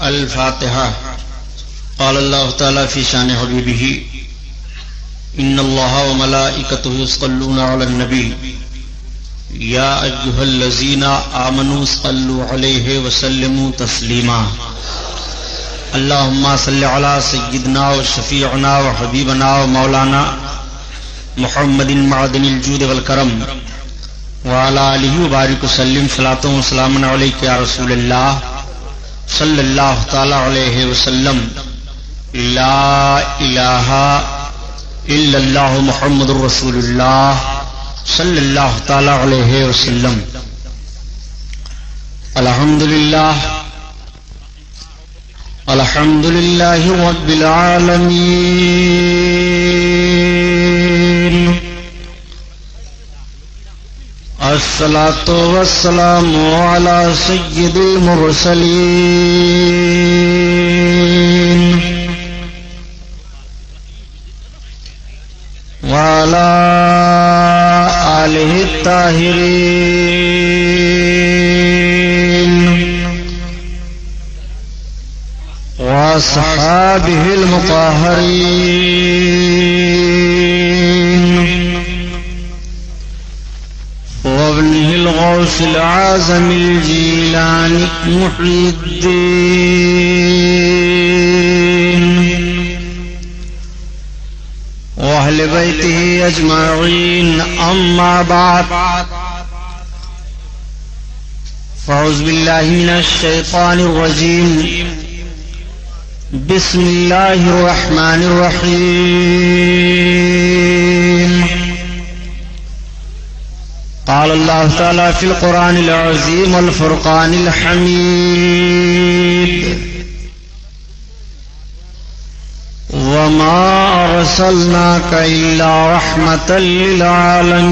الفاتحة. قال الله تعالى في شان حبيبه: إن الله وملائكته يصلون على النبي يا أيها الذين آمنوا صلوا عليه وسلموا تسليما. اللهم صل على سيدنا وشفيعنا وحبيبنا ومولانا محمد معدن الجود والكرم وعلى آله وبارك وسلم صلاة وسلام عليك يا رسول الله صلى الله تعالى عليه وسلم. لا إله إلا الله محمد رسول الله صلی اللہ تعالی علیہ وسلم. الحمد للہ رب العالمین. الصلاة والسلام علی سید المرسلین وعلى آلہ الطاہرین واصحابہ المطہرین وابنہ الغوث العظم الجیلانی محی الدین وأهل بيته أجمعين. أما بعد، فأعوذ بالله من الشيطان الرجيم. بسم الله الرحمن الرحيم. قال الله تعالى في القرآن العظيم والفرقان الحميد: وما أرسلناك إلا رحمة للعالمين.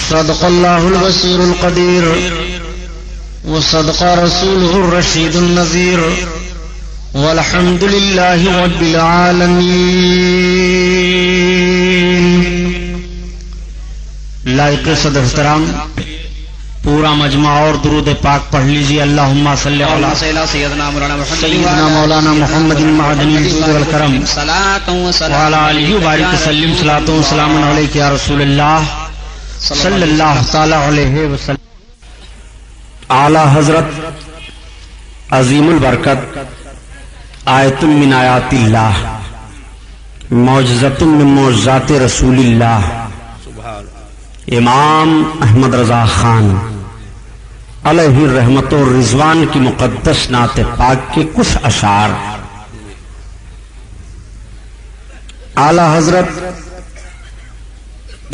صدق الله البصير القدير وصدق رسوله الرشيد النذير والحمد لله رب العالمين. لائق صدر احترام، پورا مجمع اور درود پاک پڑھ لیجیے. اللہم صلی علی سیدنا مولانا محمد معدن الجود والکرم وعلی آلہ وبارک وسلم صلاۃ و سلام علیک یا رسول اللہ صلی اللہ تعالی علیہ وسلم. اعلی حضرت عظیم البرکت، آیت من آیات اللہ، معجزۃ من معجزات رسول اللہ، امام احمد رضا خان علیہ الرحمت و رضوان کی مقدس نعت پاک کے کچھ اشعار. اعلی حضرت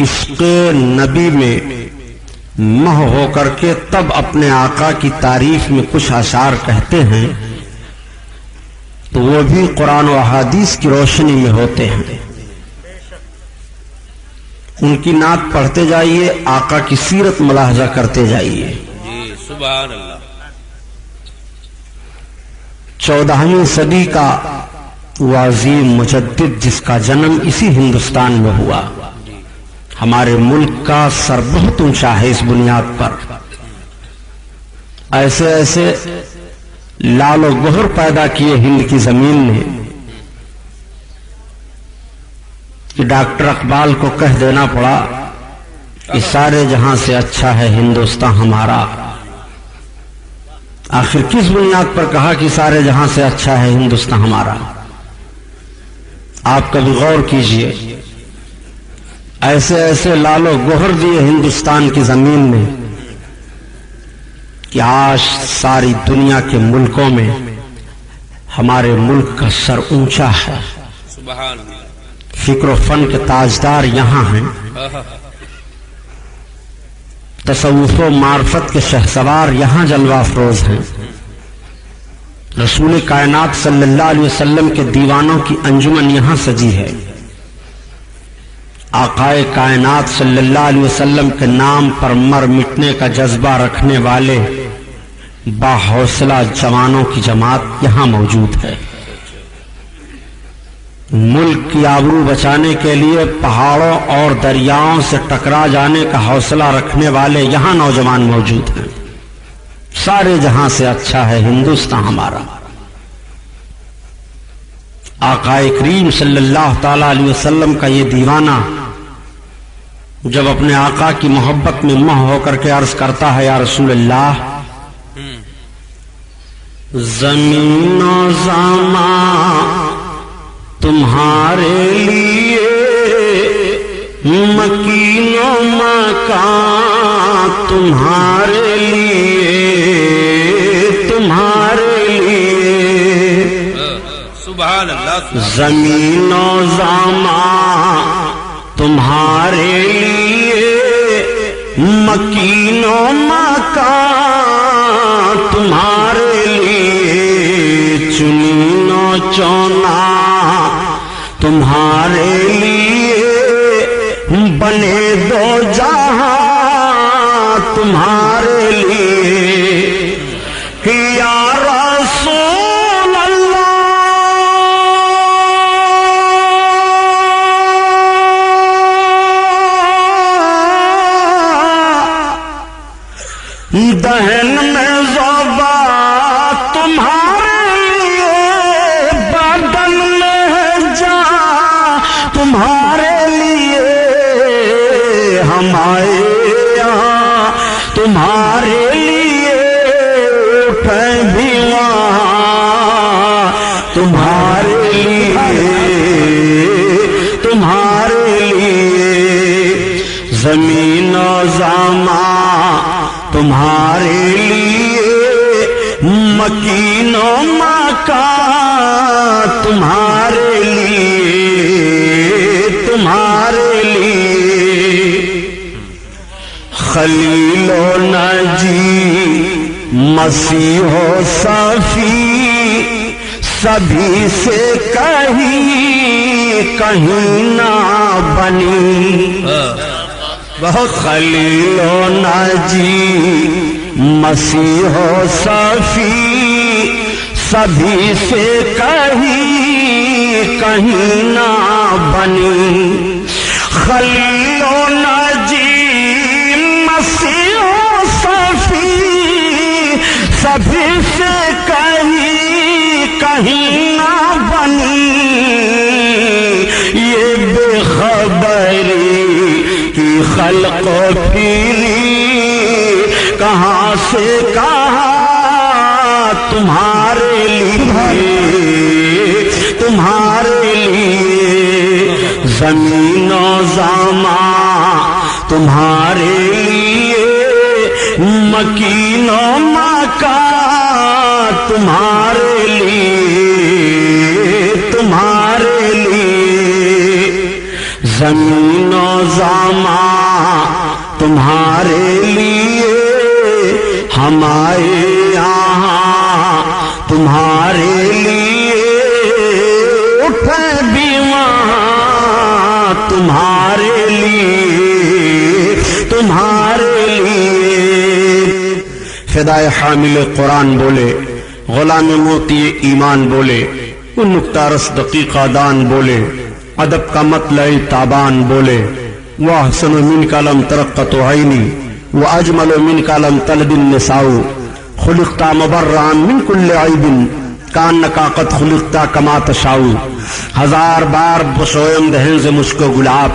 عشق نبی میں مہ ہو کر کے تب اپنے آقا کی تعریف میں کچھ اشعار کہتے ہیں تو وہ بھی قرآن و احادیث کی روشنی میں ہوتے ہیں. ان کی نعت پڑھتے جائیے، آقا کی سیرت ملاحظہ کرتے جائیے. سبحان اللہ. 14ویں صدی کا وہ عظیم مجدد جس کا جنم اسی ہندوستان میں ہوا، ہمارے ملک کا سر بہت اونچا ہے اس بنیاد پر. ایسے ایسے لال و گوہر پیدا کیے ہند کی زمین نے کہ ڈاکٹر اقبال کو کہہ دینا پڑا کہ سارے جہاں سے اچھا ہے ہندوستان ہمارا. آخر کس بنیاد پر کہا کہ سارے جہاں سے اچھا ہے ہندوستان ہمارا؟ آپ کبھی غور کیجئے. ایسے ایسے لال و گوہر دیے ہندوستان کی زمین میں کہ آج ساری دنیا کے ملکوں میں ہمارے ملک کا سر اونچا ہے. سبحان اللہ. فکر و فن کے تاجدار یہاں ہیں، تصوف و معرفت کے شہسوار یہاں جلوہ افروز ہیں. رسول کائنات صلی اللہ علیہ وسلم کے دیوانوں کی انجمن یہاں سجی ہے. آقائے کائنات صلی اللہ علیہ وسلم کے نام پر مر مٹنے کا جذبہ رکھنے والے با حوصلہ جوانوں کی جماعت یہاں موجود ہے. ملک کی آبرو بچانے کے لیے پہاڑوں اور دریاؤں سے ٹکرا جانے کا حوصلہ رکھنے والے یہاں نوجوان موجود ہیں. سارے جہاں سے اچھا ہے ہندوستان ہمارا. آقا کریم صلی اللہ تعالی علیہ وسلم کا یہ دیوانہ جب اپنے آقا کی محبت میں مہ ہو کر کے عرض کرتا ہے یا رسول اللہ زمین و زمان تمہارے لیے مکین و مکان تمہارے لیے تمہارے لیے سبحان اللہ. زمین و زمان تمہارے لیے مکین و مکان تمہارے لیے چنین و چونا تمہارے لیے بنے دو جہاں تمہارے لیے یا رسول اللہ دہن میں زوبا تمہارے لیے بدن میں جان تمہارے لیے ہم آئے یہاں تمہارے لیے اٹھے بھی وہاں تمہارے لیے تمہارے لیے زمین و زمان تمہارے لیے مکین و مکان تمہارے لیے تمہارے لیے خلیل و نجی مسیح و صفی سبھی سے کہیں نہ بنی بہت خلیل و ناجی مسیح و صفی سبھی سے کہیں نہ بنی خلیل و ناجی مسیح و صفی سبھی سے کہیں نہ بنی یہ بے خبری خلق و پھیلی کہاں سے کہاں تمہارے لیے تمہارے لیے زمین و زمان تمہارے لیے مکین و مکان تمہارے لیے تمہارے لیے زمین و زمان تمہارے لیے ہم آئے یہاں تمہارے لیے اٹھے بھی وہاں تمہارے لیے تمہارے لیے فدائے حامل قرآن بولے غلام موتی ایمان بولے وہ نکتہ رس دقیقہ دان بولے ادب کا مطلع تابان بولے وَأَحْسَنُ مِنْكَ لَمْ تَرَقَّتُ عَيْنِي وَأَجْمَلُ مِنْكَ لَمْ تَلِدِ النِّسَاءُ خُلِقْتَ مُبَرَّأً مِنْ كُلِّ عَيْبٍ كَأَنَّكَ قَدْ خُلِقْتَ كَمَا تَشَاءُ ہزار بار بسویم دہن سے مشک و گلاب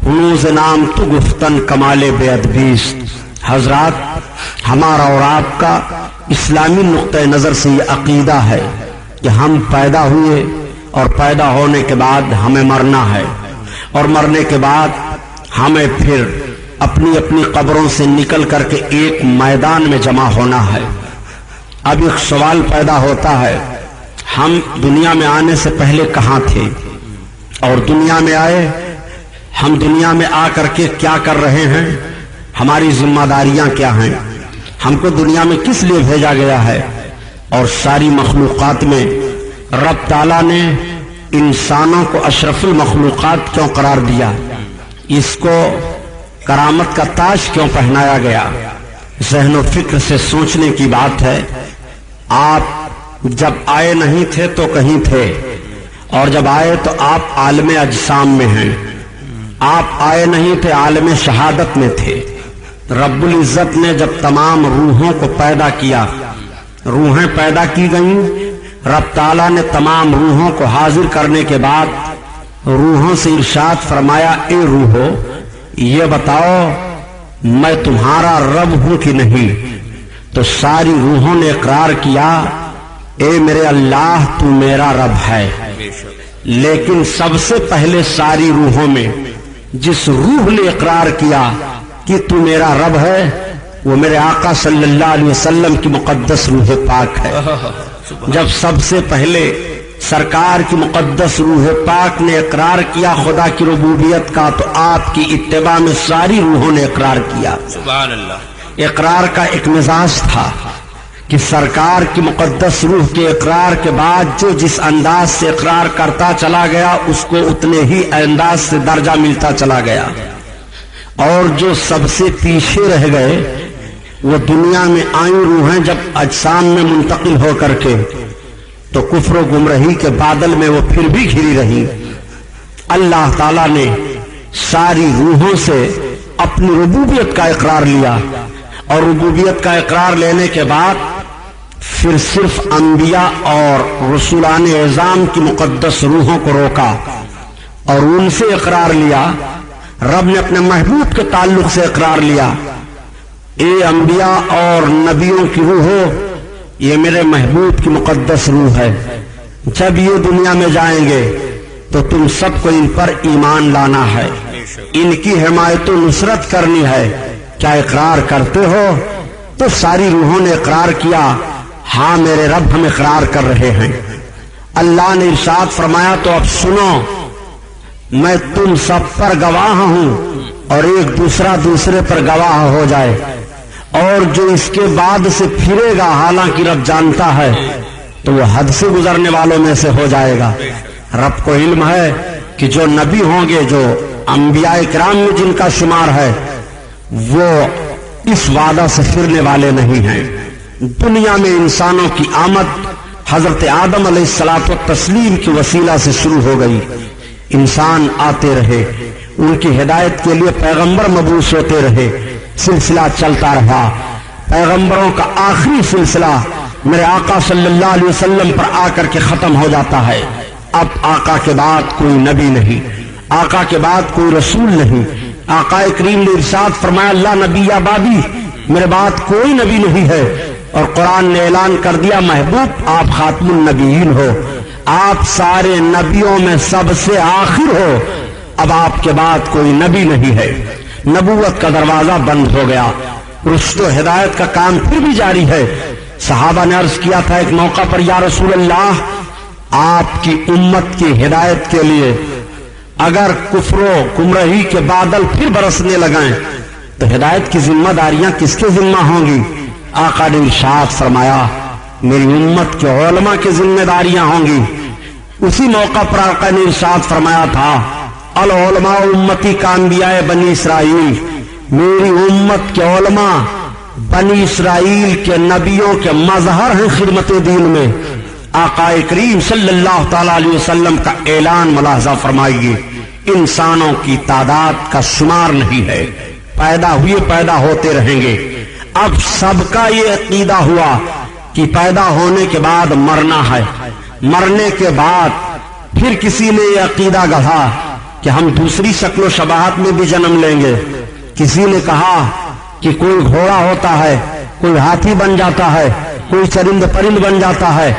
ہنوز نام تو گفتن کمال بے ادبیست. حضرات ہمارا اور آپ کا اسلامی نقطہ نظر سے یہ عقیدہ ہے کہ ہم پیدا ہوئے اور پیدا ہونے کے بعد ہمیں مرنا ہے اور مرنے کے بعد ہمیں پھر اپنی اپنی قبروں سے نکل کر کے ایک میدان میں جمع ہونا ہے. اب ایک سوال پیدا ہوتا ہے ہم دنیا میں آنے سے پہلے کہاں تھے اور دنیا میں آئے ہم دنیا میں آ کر کے کیا کر رہے ہیں ہماری ذمہ داریاں کیا ہیں ہم کو دنیا میں کس لیے بھیجا گیا ہے اور ساری مخلوقات میں رب تعالیٰ نے انسانوں کو اشرف المخلوقات کیوں قرار دیا اس کو کرامت کا تاج کیوں پہنایا گیا. ذہن و فکر سے سوچنے کی بات ہے. آپ جب آئے نہیں تھے تو کہیں تھے اور جب آئے تو آپ عالم اجسام میں ہیں، آپ آئے نہیں تھے، عالم شہادت میں تھے۔ رب العزت نے جب تمام روحوں کو پیدا کیا، روحیں پیدا کی گئیں، رب تعالیٰ نے تمام روحوں کو حاضر کرنے کے بعد روحوں سے ارشاد فرمایا، اے روحو یہ بتاؤ میں تمہارا رب ہوں کہ نہیں؟ تو ساری روحوں نے اقرار کیا، اے میرے اللہ تو میرا رب ہے۔ لیکن سب سے پہلے ساری روحوں میں جس روح نے اقرار کیا کہ تو میرا رب ہے، وہ میرے آقا صلی اللہ علیہ وسلم کی مقدس روح پاک ہے۔ جب سب سے پہلے سرکار کی مقدس روح پاک نے اقرار کیا خدا کی ربوبیت کا، تو آپ کی اتباع میں ساری روحوں نے اقرار کیا۔ سبحان اللہ۔ اقرار کا ایک مزاج تھا کہ سرکار کی مقدس روح کے اقرار کے بعد جو جس انداز سے اقرار کرتا چلا گیا، اس کو اتنے ہی انداز سے درجہ ملتا چلا گیا، اور جو سب سے پیچھے رہ گئے وہ دنیا میں آئی روحیں جب اجسام میں منتقل ہو کر کے تو کفر و گمراہی کے بادل میں وہ پھر بھی گھری رہی۔ اللہ تعالیٰ نے ساری روحوں سے اپنی ربوبیت کا اقرار لیا، اور ربوبیت کا اقرار لینے کے بعد پھر صرف انبیاء اور رسولان اعظام کی مقدس روحوں کو روکا اور ان سے اقرار لیا۔ رب نے اپنے محبوب کے تعلق سے اقرار لیا، اے انبیاء اور نبیوں کی روحو یہ میرے محبوب کی مقدس روح ہے، جب یہ دنیا میں جائیں گے تو تم سب کو ان پر ایمان لانا ہے، ان کی حمایت و نصرت کرنی ہے۔ کیا اقرار کرتے ہو؟ تو ساری روحوں نے اقرار کیا، ہاں میرے رب ہم اقرار کر رہے ہیں۔ اللہ نے ارشاد فرمایا، تو اب سنو میں تم سب پر گواہ ہوں، اور ایک دوسرا دوسرے پر گواہ ہو جائے، اور جو اس کے بعد سے پھرے گا حالانکہ رب جانتا ہے تو وہ حد سے گزرنے والوں میں سے ہو جائے گا۔ رب کو علم ہے کہ جو نبی ہوں گے، جو انبیاء کرام میں جن کا شمار ہے، وہ اس وعدہ سے پھرنے والے نہیں ہیں۔ دنیا میں انسانوں کی آمد حضرت آدم علیہ الصلوۃ والتسلیم کے وسیلہ سے شروع ہو گئی، انسان آتے رہے، ان کی ہدایت کے لیے پیغمبر مبعوث ہوتے رہے، سلسلہ چلتا رہا۔ پیغمبروں کا آخری سلسلہ میرے آقا صلی اللہ علیہ وسلم پر آ کر کے ختم ہو جاتا ہے۔ اب آقا کے بعد کوئی نبی نہیں، آقا کے بعد کوئی رسول نہیں۔ آقا کریم نے ارشاد فرمایا، اللہ نبی یا بابی، میرے بعد کوئی نبی نہیں ہے، اور قرآن نے اعلان کر دیا، محبوب آپ خاتم النبیین ہو، آپ سارے نبیوں میں سب سے آخر ہو، اب آپ کے بعد کوئی نبی نہیں ہے۔ نبوت کا دروازہ بند ہو گیا، رشد و ہدایت کا کام پھر بھی جاری ہے۔ صحابہ نے عرض کیا تھا ایک موقع پر، یا رسول اللہ آپ کی امت کی ہدایت کے لیے اگر کفر و گمراہی کے بادل پھر برسنے لگائیں تو ہدایت کی ذمہ داریاں کس کے ذمہ ہوں گی؟ آقا نے ارشاد فرمایا، میری امت کے علماء کی ذمہ داریاں ہوں گی۔ اسی موقع پر آقا نے ارشاد فرمایا تھا، العلماء امتی کا انبیاء بنی اسرائیل، میری امت کے علماء بنی اسرائیل کے نبیوں کے مظہر ہیں خدمت دین میں۔ آقا کریم صلی اللہ تعالی علیہ وسلم کا اعلان ملاحظہ فرمائیے، انسانوں کی تعداد کا شمار نہیں ہے، پیدا ہوئے پیدا ہوتے رہیں گے۔ اب سب کا یہ عقیدہ ہوا کہ پیدا ہونے کے بعد مرنا ہے، مرنے کے بعد پھر کسی نے یہ عقیدہ گڑھا کہ ہم دوسری شکل و شباہت میں بھی جنم لیں گے۔ کسی نے کہا کہ کوئی گھوڑا ہوتا ہے، کوئی ہاتھی بن جاتا ہے، کوئی چرند پرند بن جاتا ہے،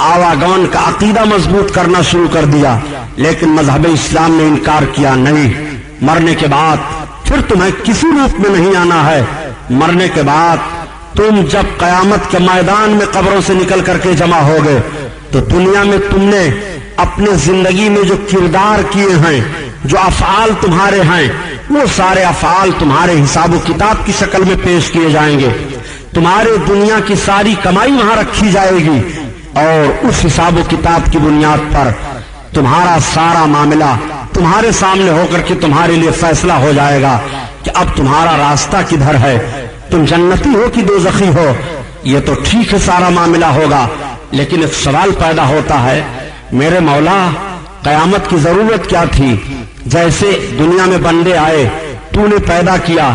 آواگمن کا عقیدہ مضبوط کرنا شروع کر دیا۔ لیکن مذہب اسلام نے انکار کیا، نہیں، مرنے کے بعد پھر تمہیں کسی روپ میں نہیں آنا ہے، مرنے کے بعد تم جب قیامت کے میدان میں قبروں سے نکل کر کے جمع ہو گئے تو دنیا میں تم نے اپنے زندگی میں جو کردار کیے ہیں، جو افعال تمہارے ہیں، وہ سارے افعال تمہارے حساب و کتاب کی شکل میں پیش کیے جائیں گے۔ تمہارے دنیا کی ساری کمائی وہاں رکھی جائے گی، اور اس حساب و کتاب کی بنیاد پر تمہارا سارا معاملہ تمہارے سامنے ہو کر کے تمہارے لیے فیصلہ ہو جائے گا کہ اب تمہارا راستہ کدھر ہے، تم جنتی ہو کہ دوزخی ہو۔ یہ تو ٹھیک ہے، سارا معاملہ ہوگا، لیکن ایک سوال پیدا ہوتا ہے، میرے مولا قیامت کی ضرورت کیا تھی؟ جیسے دنیا میں بندے آئے، تو نے پیدا کیا،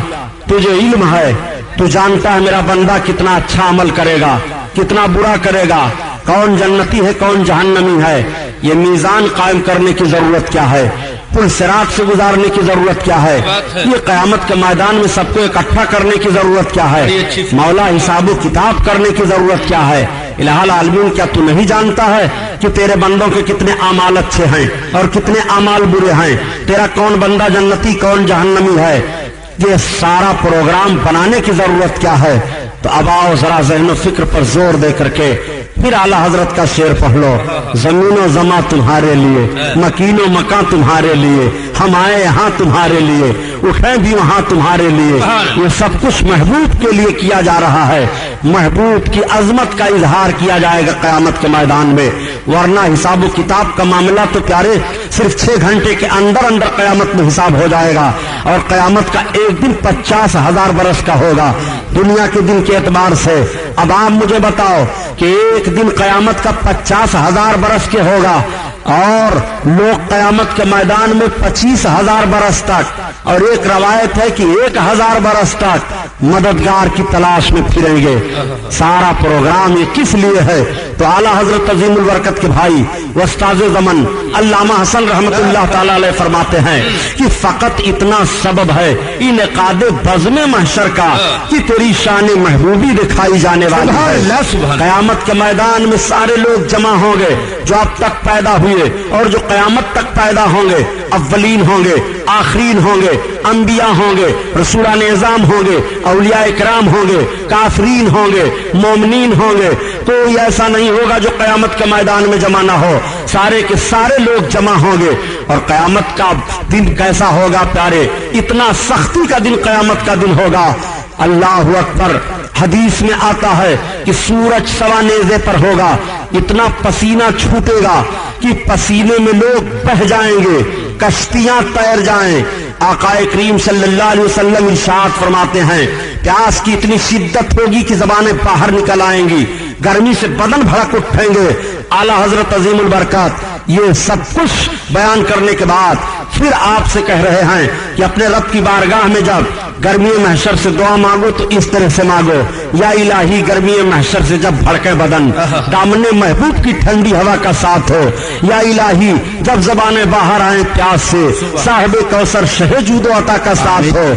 تجھے علم ہے، تو جانتا ہے میرا بندہ کتنا اچھا عمل کرے گا، کتنا برا کرے گا، کون جنتی ہے کون جہنمی ہے۔ یہ میزان قائم کرنے کی ضرورت کیا ہے؟ پل صراط سے گزارنے کی ضرورت کیا ہے؟ یہ قیامت کے میدان میں سب کو اکٹھا کرنے کی ضرورت کیا ہے؟ مولا حساب و کتاب کرنے کی ضرورت کیا ہے؟ الہ العالمین، کیا تو نہیں جانتا ہے کہ تیرے بندوں کے کتنے اعمال اچھے ہیں اور کتنے اعمال برے ہیں؟ تیرا کون بندہ جنتی کون جہنمی ہے؟ یہ سارا پروگرام بنانے کی ضرورت کیا ہے؟ تو اب آؤ ذرا ذہن و فکر پر زور دے کر کے پھر اعلی حضرت کا شعر پڑھ لو۔ زمین و زماں تمہارے لیے، مکین و مکان تمہارے لیے، ہم آئے یہاں تمہارے لیے، اٹھے بھی وہاں تمہارے لیے۔ یہ سب کچھ محبوب کے لیے کیا جا رہا ہے۔ محبوب کی عظمت کا اظہار کیا جائے گا قیامت کے میدان میں، ورنہ حساب و کتاب کا معاملہ تو پیارے صرف 6 گھنٹے کے اندر اندر قیامت میں حساب ہو جائے گا، اور قیامت کا ایک دن 50,000 برس کا ہوگا دنیا کے دن کے اعتبار سے۔ اب آپ مجھے بتاؤ کہ ایک دن قیامت کا 50,000 برس کے ہوگا، اور لوگ قیامت کے میدان میں 25,000 برس تک، اور ایک روایت ہے کہ 1,000 برس تک مددگار کی تلاش میں پھریں گے۔ سارا پروگرام یہ کس لیے ہے؟ تو اعلیٰ حضرت عظیم البرکت کے بھائی استاذ زمن علامہ حسن رحمت اللہ تعالی علیہ فرماتے ہیں کہ فقط اتنا سبب ہے انعقاد بزم محشر کا کہ تیری شان محبوبی دکھائی جانے والی ہے۔ قیامت کے میدان میں سارے لوگ جمع ہوں گے جو اب تک پیدا ہوئے اور جو قیامت تک پیدا ہوں گے، اولین ہوں گے، آخرین ہوں گے، انبیاء ہوں گے، رسولان اعظام ہوں گے، اولیاء اکرام ہوں گے، کافرین ہوں گے، مومنین ہوں گے۔ کوئی ایسا نہیں ہوگا جو قیامت کے میدان میں جمع نہ ہو، سارے کے سارے لوگ جمع ہوں گے۔ اور قیامت کا دن کیسا ہوگا پیارے؟ اتنا سختی کا دن قیامت کا دن ہوگا۔ اللہ اکبر۔ حدیث میں آتا ہے کہ سورج سوا نیزے پر ہوگا، اتنا پسینہ چھوٹے گا کہ پسینے میں لوگ بہہ جائیں گے، کشتیاں تیر جائیں۔ آقا کریم صلی اللہ علیہ وسلم ارشاد فرماتے ہیں پیاس کی اتنی شدت ہوگی کہ زبانیں باہر نکل آئیں گی، گرمی سے بدن بھڑک اٹھیں گے۔ اعلیٰ حضرت عظیم البرکات یہ سب کچھ بیان کرنے کے بعد پھر آپ سے کہہ رہے ہیں کہ اپنے رب کی بارگاہ میں جب گرمی محشر سے دعا مانگو تو اس طرح سے مانگو، یا الہی گرمی محشر سے جب بھڑکے بدن دامن محبوب کی ٹھنڈی ہوا کا ساتھ ہو، یا الہی جب زبانیں باہر آئیں پیاس سے صاحب کوثر شہ جود و عطا کا ساتھ ہو۔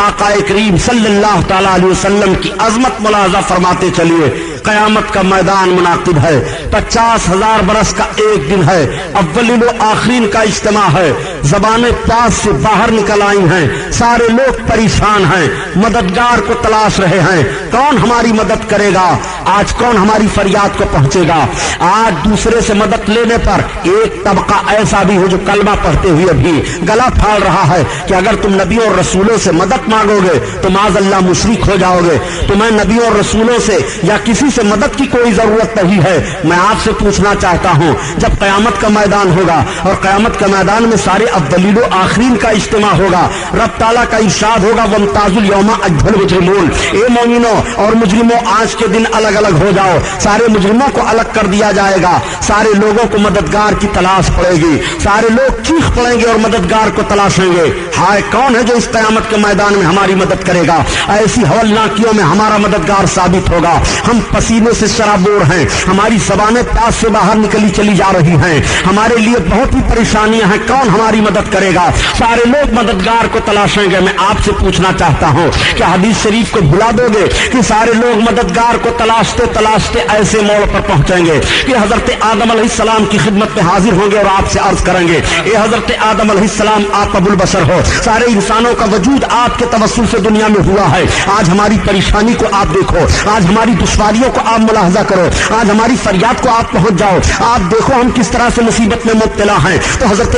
آقا کریم صلی اللہ تعالی علیہ وسلم کی عظمت ملاحظہ فرماتے چلیے۔ قیامت کا میدان منعقد ہے، 50,000 برس کا ایک دن ہے، اولین و آخرین کا اجتماع ہے، زبانیں پیاس سے باہر نکل آئی ہیں، سارے لوگ پریشان ہیں، مددگار کو تلاش رہے ہیں، کون ہماری مدد کرے گا؟ آج کون ہماری فریاد کو پہنچے گا؟ آج دوسرے سے مدد لینے پر ایک طبقہ ایسا بھی ہے جو کلمہ پڑھتے ہوئے بھی گلا پھاڑ رہا ہے کہ اگر تم نبیوں اور رسولوں سے مدد مانگو گے تو معاذ اللہ مشرک ہو جاؤ گے، تمہیں نبیوں اور رسولوں سے یا کسی سے مدد کی کوئی ضرورت نہیں ہے۔ میں آپ سے پوچھنا چاہتا ہوں، جب قیامت کا میدان ہوگا اور قیامت کے میدان میں سارے اولین و آخرین کا اجتماع ہوگا، رب تعالیٰ کا ارشاد ہوگا وامتاز الیوم ایھا المجرمون، اے مومنوں اور مجرموں آج کے دن الگ الگ ہو جاؤ۔ سارے مجرموں کو الگ کر دیا جائے گا، سارے لوگوں کو مددگار کی تلاش پڑے گی، سارے لوگ چیخ پڑیں گے اور مددگار کو تلاشیں گے۔ ہائے کون ہے جو اس قیامت کے میدان میں ہماری مدد کرے گا؟ ایسی ہولناکیوں میں ہمارا مددگار ثابت ہوگا۔ ہم پسینے سے شرابور ہیں، ہماری زبانیں پیاس سے باہر نکلی چلی جا رہی ہیں، ہمارے لیے بہت ہی پریشانیاں ہیں، کون ہماری مدد کرے گا؟ سارے لوگ مددگار کو تلاشیں گے۔ میں آپ سے پوچھنا چاہتا ہوں کہ حدیث شریف کو بھلا دو گے کہ سارے لوگ مددگار کو تلاشتے تلاشتے ایسے موڑ پر پہنچیں گے کہ حضرت آدم علیہ السلام کی خدمت میں حاضر ہوں گے اور آپ سے عرض کریں گے اے حضرت آدم علیہ السلام آپ ابو البشر ہو، سارے انسانوں کا وجود آپ کے توسل سے دنیا میں ہوا ہے، آج ہماری پریشانی کو آپ دیکھو، آج ہماری دشواریوں کو آپ ملاحظہ کرو، آج ہماری فریاد کو آپ پہنچ جاؤ، آپ دیکھو ہم کس طرح سے مصیبت میں مبتلا ہیں۔ تو حضرت